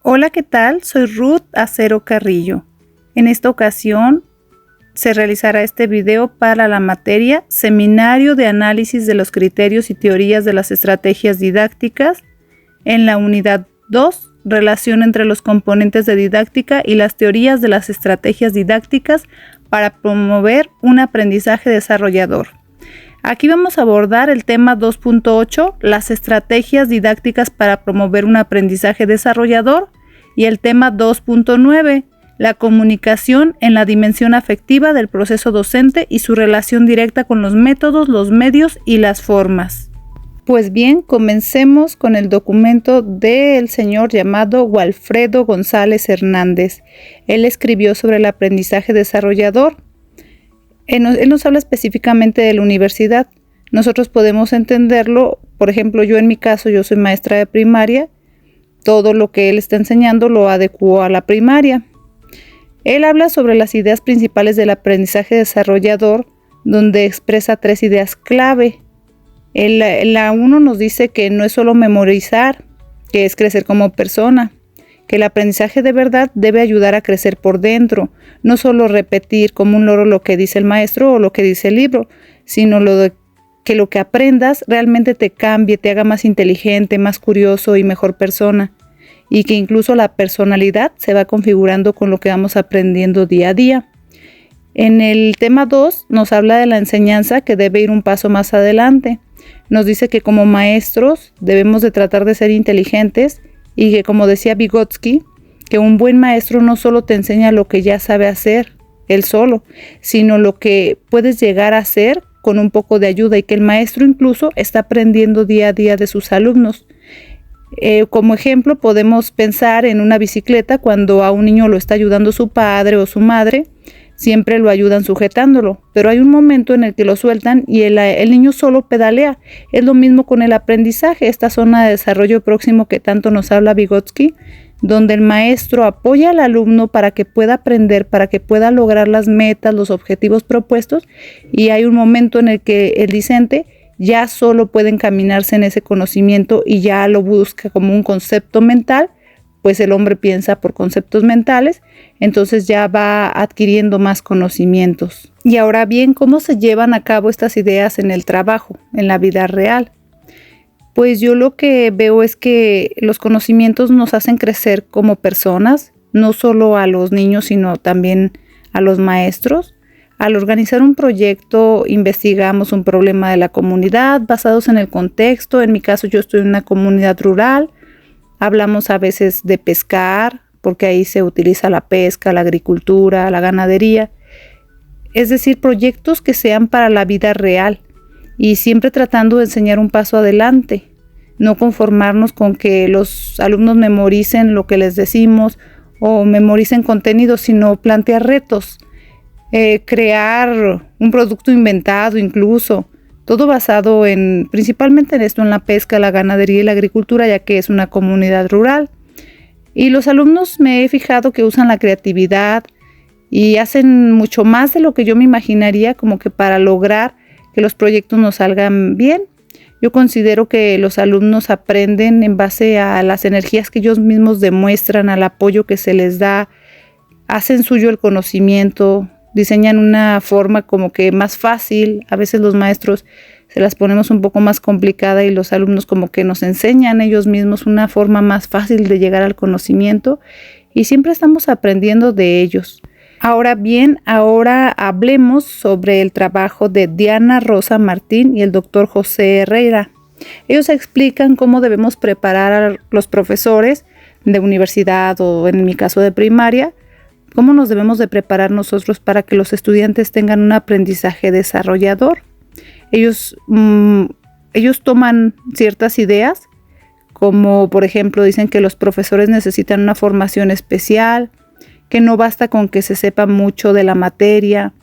Hola, ¿qué tal? Soy Ruth Acero Carrillo. En esta ocasión se realizará este video para la materia Seminario de Análisis de los Criterios y Teorías de las Estrategias Didácticas en la unidad 2, Relación entre los componentes de didáctica y las teorías de las estrategias didácticas para promover un aprendizaje desarrollador. Aquí vamos a abordar el tema 2.8, las estrategias didácticas para promover un aprendizaje desarrollador, y el tema 2.9, la comunicación en la dimensión afectiva del proceso docente y su relación directa con los métodos, los medios y las formas. Pues bien, comencemos con el documento del señor llamado Walfredo González Hernández. Él escribió sobre el aprendizaje desarrollador. Él nos habla específicamente de la universidad. Nosotros podemos entenderlo, por ejemplo, yo en mi caso, yo soy maestra de primaria. Todo lo que él está enseñando lo adecuó a la primaria. Él habla sobre las ideas principales del aprendizaje desarrollador, donde expresa 3 ideas clave. La 1 nos dice que no es solo memorizar, que es crecer como persona, que el aprendizaje de verdad debe ayudar a crecer por dentro, no solo repetir como un loro lo que dice el maestro o lo que dice el libro, sino que lo que aprendas realmente te cambie, te haga más inteligente, más curioso y mejor persona, y que incluso la personalidad se va configurando con lo que vamos aprendiendo día a día. En el tema 2 nos habla de la enseñanza que debe ir un paso más adelante. Nos dice que como maestros debemos de tratar de ser inteligentes y que, como decía Vygotsky, que un buen maestro no solo te enseña lo que ya sabe hacer él solo, sino lo que puedes llegar a hacer con un poco de ayuda, y que el maestro incluso está aprendiendo día a día de sus alumnos. Como ejemplo, podemos pensar en una bicicleta. Cuando a un niño lo está ayudando su padre o su madre, siempre lo ayudan sujetándolo, pero hay un momento en el que lo sueltan y el niño solo pedalea. Es lo mismo con el aprendizaje, esta zona de desarrollo próximo que tanto nos habla Vygotsky, donde el maestro apoya al alumno para que pueda aprender, para que pueda lograr las metas, los objetivos propuestos, y hay un momento en el que el discente ya solo puede encaminarse en ese conocimiento y ya lo busca como un concepto mental, pues el hombre piensa por conceptos mentales, entonces ya va adquiriendo más conocimientos. Y ahora bien, ¿cómo se llevan a cabo estas ideas en el trabajo, en la vida real? Pues yo lo que veo es que los conocimientos nos hacen crecer como personas, no solo a los niños, sino también a los maestros. Al organizar un proyecto, investigamos un problema de la comunidad basados en el contexto. En mi caso, yo estoy en una comunidad rural. Hablamos a veces de pescar, porque ahí se utiliza la pesca, la agricultura, la ganadería. Es decir, proyectos que sean para la vida real y siempre tratando de enseñar un paso adelante. No conformarnos con que los alumnos memoricen lo que les decimos o memoricen contenidos, sino plantear retos. Crear un producto inventado incluso, todo basado principalmente en esto, en la pesca, la ganadería y la agricultura, ya que es una comunidad rural. Y los alumnos, me he fijado que usan la creatividad y hacen mucho más de lo que yo me imaginaría, como que para lograr que los proyectos nos salgan bien. Yo considero que los alumnos aprenden en base a las energías que ellos mismos demuestran, al apoyo que se les da, hacen suyo el conocimiento, diseñan una forma como que más fácil. A veces los maestros se las ponemos un poco más complicada y los alumnos como que nos enseñan ellos mismos una forma más fácil de llegar al conocimiento, y siempre estamos aprendiendo de ellos. Ahora bien, ahora hablemos sobre el trabajo de Diana Rosa Martín y el doctor José Herrera. Ellos explican cómo debemos preparar a los profesores de universidad o, en mi caso, de primaria, cómo nos debemos de preparar nosotros para que los estudiantes tengan un aprendizaje desarrollador. Ellos toman ciertas ideas, como por ejemplo dicen que los profesores necesitan una formación especial, que no basta con que se sepa mucho de la materia,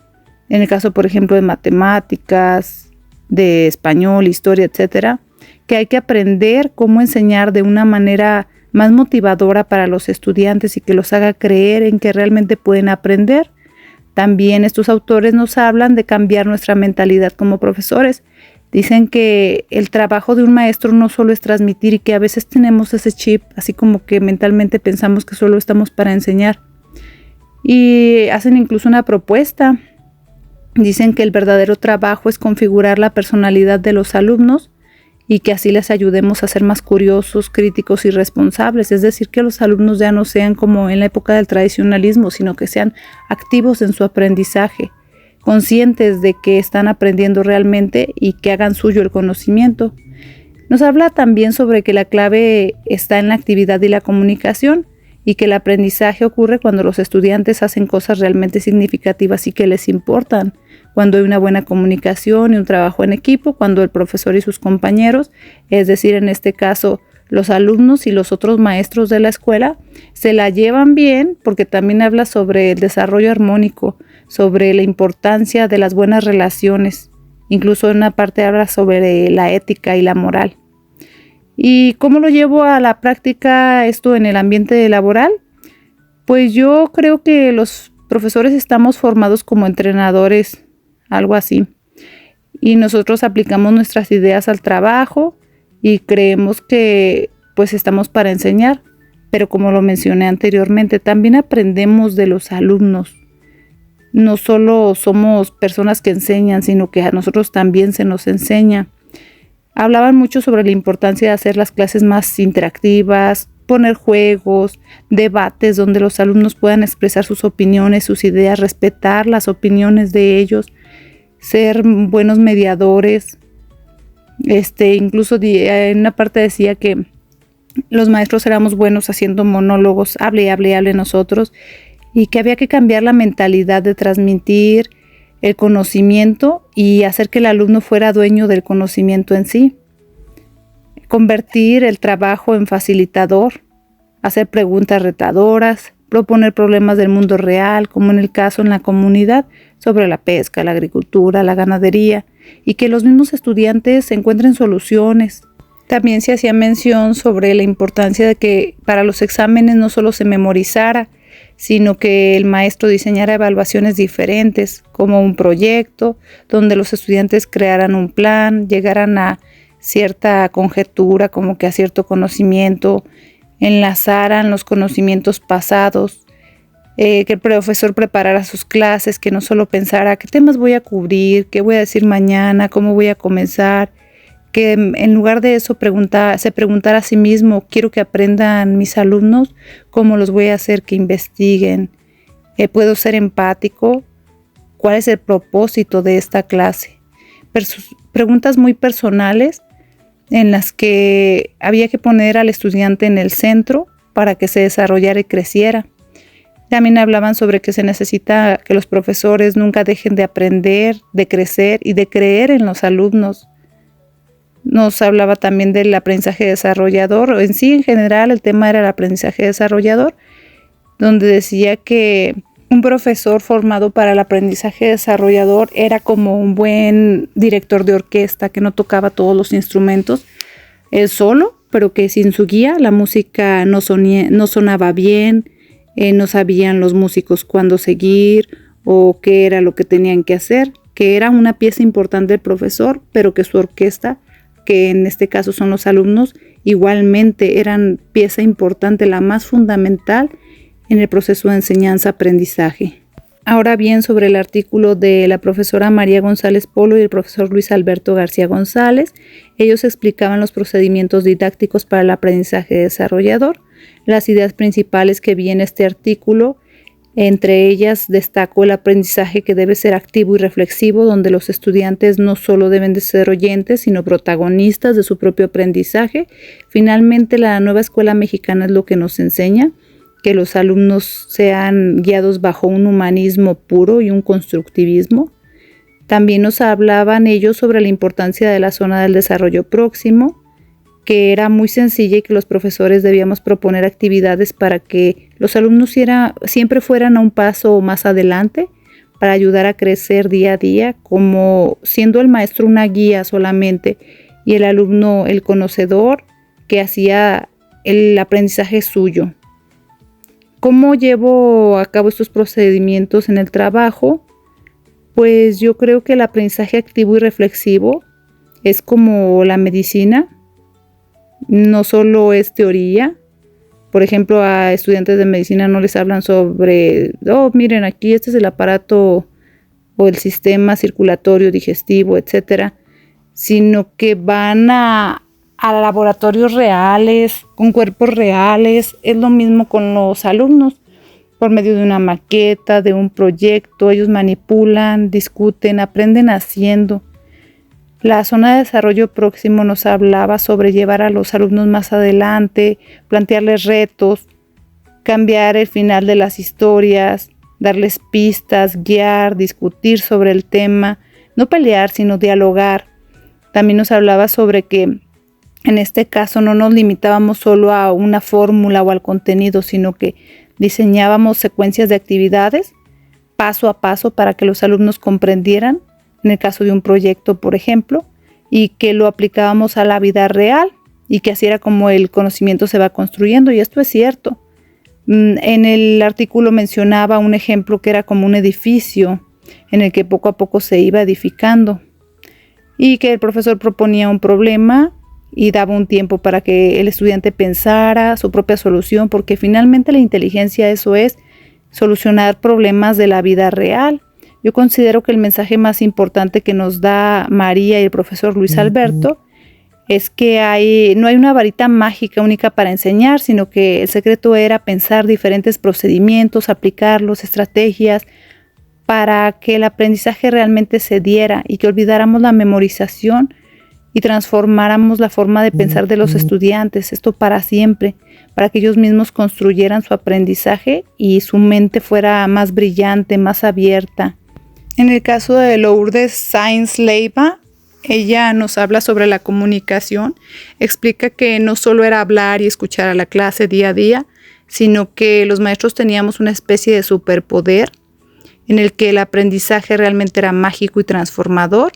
en el caso por ejemplo de matemáticas, de español, historia, etcétera, que hay que aprender cómo enseñar de una manera más motivadora para los estudiantes y que los haga creer en que realmente pueden aprender. También estos autores nos hablan de cambiar nuestra mentalidad como profesores, Dicen que el trabajo de un maestro no solo es transmitir y que a veces tenemos ese chip, así como que mentalmente pensamos que solo estamos para enseñar. Y hacen incluso una propuesta. Dicen que el verdadero trabajo es configurar la personalidad de los alumnos y que así les ayudemos a ser más curiosos, críticos y responsables. Es decir, que los alumnos ya no sean como en la época del tradicionalismo, sino que sean activos en su aprendizaje, conscientes de que están aprendiendo realmente y que hagan suyo el conocimiento. Nos habla también sobre que la clave está en la actividad y la comunicación y que el aprendizaje ocurre cuando los estudiantes hacen cosas realmente significativas y que les importan, cuando hay una buena comunicación y un trabajo en equipo, cuando el profesor y sus compañeros, es decir, en este caso los alumnos y los otros maestros de la escuela, se la llevan bien, porque también habla sobre el desarrollo armónico, sobre la importancia de las buenas relaciones, incluso en una parte habla sobre la ética y la moral. ¿Y cómo lo llevo a la práctica esto en el ambiente laboral? Pues yo creo que los profesores estamos formados como entrenadores, algo así. Y nosotros aplicamos nuestras ideas al trabajo y creemos que pues estamos para enseñar. Pero como lo mencioné anteriormente, también aprendemos de los alumnos. No solo somos personas que enseñan, sino que a nosotros también se nos enseña. Hablaban mucho sobre la importancia de hacer las clases más interactivas, poner juegos, debates donde los alumnos puedan expresar sus opiniones, sus ideas, respetar las opiniones de ellos, ser buenos mediadores. Incluso en una parte decía que los maestros éramos buenos haciendo monólogos, hable, hable, hable nosotros, y que había que cambiar la mentalidad de transmitir el conocimiento y hacer que el alumno fuera dueño del conocimiento en sí. Convertir el trabajo en facilitador, hacer preguntas retadoras, proponer problemas del mundo real, como en el caso en la comunidad, sobre la pesca, la agricultura, la ganadería, y que los mismos estudiantes encuentren soluciones. También se hacía mención sobre la importancia de que para los exámenes no solo se memorizara, sino que el maestro diseñara evaluaciones diferentes, como un proyecto, donde los estudiantes crearan un plan, llegaran a cierta conjetura, como que a cierto conocimiento, enlazaran los conocimientos pasados, que el profesor preparara sus clases, que no solo pensara qué temas voy a cubrir, qué voy a decir mañana, cómo voy a comenzar, que en lugar de eso se preguntara a sí mismo, quiero que aprendan mis alumnos, cómo los voy a hacer que investiguen, puedo ser empático, cuál es el propósito de esta clase. Preguntas muy personales en las que había que poner al estudiante en el centro para que se desarrollara y creciera. También hablaban sobre que se necesita que los profesores nunca dejen de aprender, de crecer y de creer en los alumnos. Nos hablaba también del aprendizaje desarrollador. En sí, en general, el tema era el aprendizaje desarrollador, donde decía que un profesor formado para el aprendizaje desarrollador era como un buen director de orquesta que no tocaba todos los instrumentos él solo, pero que sin su guía la música no sonaba bien, no sabían los músicos cuándo seguir o qué era lo que tenían que hacer, que era una pieza importante del profesor, pero que su orquesta, que en este caso son los alumnos, igualmente eran pieza importante, la más fundamental en el proceso de enseñanza-aprendizaje. Ahora bien, sobre el artículo de la profesora María González Polo y el profesor Luis Alberto García González, ellos explicaban los procedimientos didácticos para el aprendizaje desarrollador, las ideas principales que vi en este artículo. Entre ellas destacó el aprendizaje que debe ser activo y reflexivo, donde los estudiantes no solo deben de ser oyentes, sino protagonistas de su propio aprendizaje. Finalmente, la nueva escuela mexicana es lo que nos enseña, que los alumnos sean guiados bajo un humanismo puro y un constructivismo. También nos hablaban ellos sobre la importancia de la zona del desarrollo próximo, que era muy sencilla y que los profesores debíamos proponer actividades para que los alumnos siempre fueran a un paso más adelante, para ayudar a crecer día a día, como siendo el maestro una guía solamente y el alumno el conocedor que hacía el aprendizaje suyo. ¿Cómo llevo a cabo estos procedimientos en el trabajo? Pues yo creo que el aprendizaje activo y reflexivo es como la medicina, no solo es teoría. Por ejemplo, a estudiantes de medicina no les hablan sobre, miren, aquí este es el aparato o el sistema circulatorio, digestivo, etcétera, sino que van a laboratorios reales, con cuerpos reales. Es lo mismo con los alumnos. Por medio de una maqueta, de un proyecto, ellos manipulan, discuten, aprenden haciendo. La zona de desarrollo próximo nos hablaba sobre llevar a los alumnos más adelante, plantearles retos, cambiar el final de las historias, darles pistas, guiar, discutir sobre el tema, no pelear, sino dialogar. También nos hablaba sobre que en este caso no nos limitábamos solo a una fórmula o al contenido, sino que diseñábamos secuencias de actividades paso a paso para que los alumnos comprendieran, en el caso de un proyecto, por ejemplo, y que lo aplicábamos a la vida real y que así era como el conocimiento se va construyendo, y esto es cierto. En el artículo mencionaba un ejemplo que era como un edificio en el que poco a poco se iba edificando y que el profesor proponía un problema y daba un tiempo para que el estudiante pensara su propia solución, porque finalmente la inteligencia eso es, solucionar problemas de la vida real. Yo considero que el mensaje más importante que nos da María y el profesor Luis Alberto es que no hay una varita mágica única para enseñar, sino que el secreto era pensar diferentes procedimientos, aplicarlos, estrategias, para que el aprendizaje realmente se diera y que olvidáramos la memorización y transformáramos la forma de pensar de los estudiantes, esto para siempre, para que ellos mismos construyeran su aprendizaje y su mente fuera más brillante, más abierta. En el caso de Lourdes Sáenz Leiva, ella nos habla sobre la comunicación, explica que no solo era hablar y escuchar a la clase día a día, sino que los maestros teníamos una especie de superpoder en el que el aprendizaje realmente era mágico y transformador,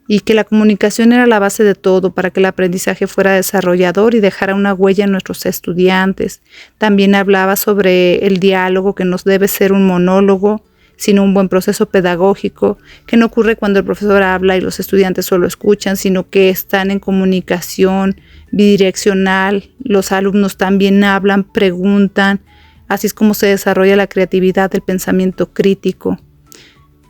y que la comunicación era la base de todo para que el aprendizaje fuera desarrollador y dejara una huella en nuestros estudiantes. También hablaba sobre el diálogo, que no debe ser un monólogo, sino un buen proceso pedagógico, que no ocurre cuando el profesor habla y los estudiantes solo escuchan, sino que están en comunicación bidireccional, los alumnos también hablan, preguntan, así es como se desarrolla la creatividad, el pensamiento crítico.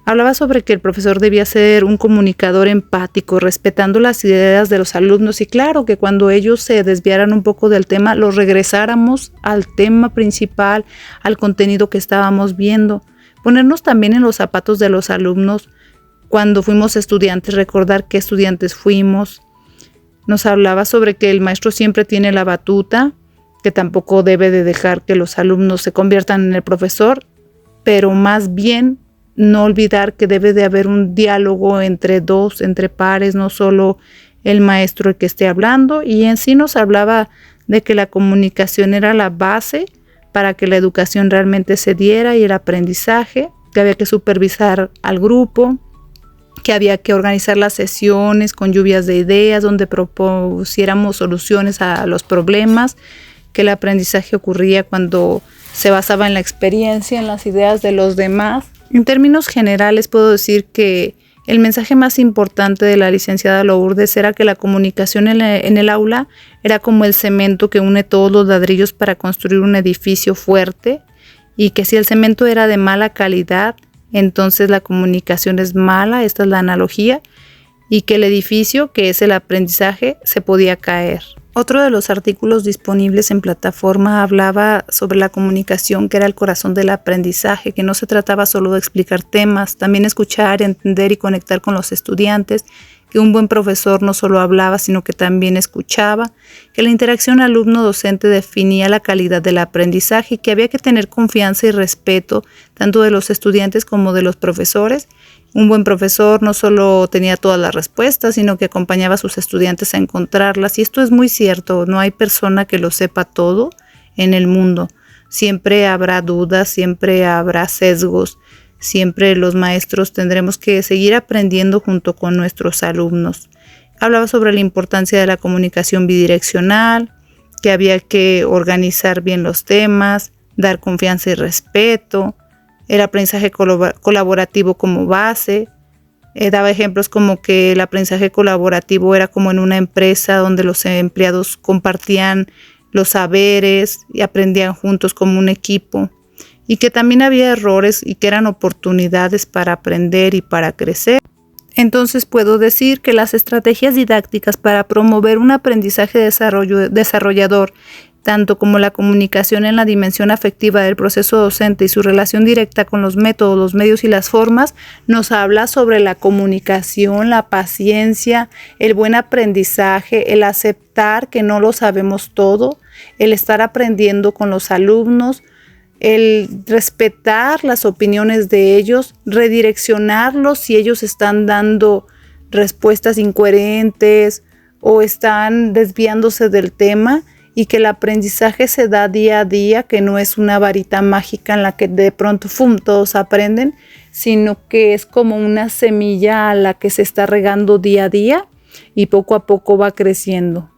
Hablaba sobre que el profesor debía ser un comunicador empático, respetando las ideas de los alumnos y claro que cuando ellos se desviaran un poco del tema, los regresáramos al tema principal, al contenido que estábamos viendo. Ponernos también en los zapatos de los alumnos cuando fuimos estudiantes, recordar qué estudiantes fuimos. Nos hablaba sobre que el maestro siempre tiene la batuta, que tampoco debe de dejar que los alumnos se conviertan en el profesor, pero más bien no olvidar que debe de haber un diálogo entre pares, no solo el maestro el que esté hablando. Y en sí nos hablaba de que la comunicación era la base para que la educación realmente se diera y el aprendizaje, que había que supervisar al grupo, que había que organizar las sesiones con lluvias de ideas donde propusiéramos soluciones a los problemas, que el aprendizaje ocurría cuando se basaba en la experiencia, en las ideas de los demás. En términos generales puedo decir que el mensaje más importante de la licenciada Lourdes era que la comunicación en el aula era como el cemento que une todos los ladrillos para construir un edificio fuerte, y que si el cemento era de mala calidad, entonces la comunicación es mala, esta es la analogía, y que el edificio, que es el aprendizaje, se podía caer. Otro de los artículos disponibles en plataforma hablaba sobre la comunicación, que era el corazón del aprendizaje, que no se trataba solo de explicar temas, también escuchar, entender y conectar con los estudiantes, que un buen profesor no solo hablaba, sino que también escuchaba, que la interacción alumno-docente definía la calidad del aprendizaje y que había que tener confianza y respeto tanto de los estudiantes como de los profesores. Un buen profesor no solo tenía todas las respuestas, sino que acompañaba a sus estudiantes a encontrarlas. Y esto es muy cierto, no hay persona que lo sepa todo en el mundo. Siempre habrá dudas, siempre habrá sesgos, siempre los maestros tendremos que seguir aprendiendo junto con nuestros alumnos. Hablaba sobre la importancia de la comunicación bidireccional, que había que organizar bien los temas, dar confianza y respeto, el aprendizaje colaborativo como base, Daba ejemplos como que el aprendizaje colaborativo era como en una empresa donde los empleados compartían los saberes y aprendían juntos como un equipo, y que también había errores y que eran oportunidades para aprender y para crecer. Entonces puedo decir que las estrategias didácticas para promover un aprendizaje desarrollador, tanto como la comunicación en la dimensión afectiva del proceso docente y su relación directa con los métodos, los medios y las formas, nos habla sobre la comunicación, la paciencia, el buen aprendizaje, el aceptar que no lo sabemos todo, el estar aprendiendo con los alumnos, el respetar las opiniones de ellos, redireccionarlos si ellos están dando respuestas incoherentes o están desviándose del tema, y que el aprendizaje se da día a día, que no es una varita mágica en la que de pronto todos aprenden, sino que es como una semilla a la que se está regando día a día y poco a poco va creciendo.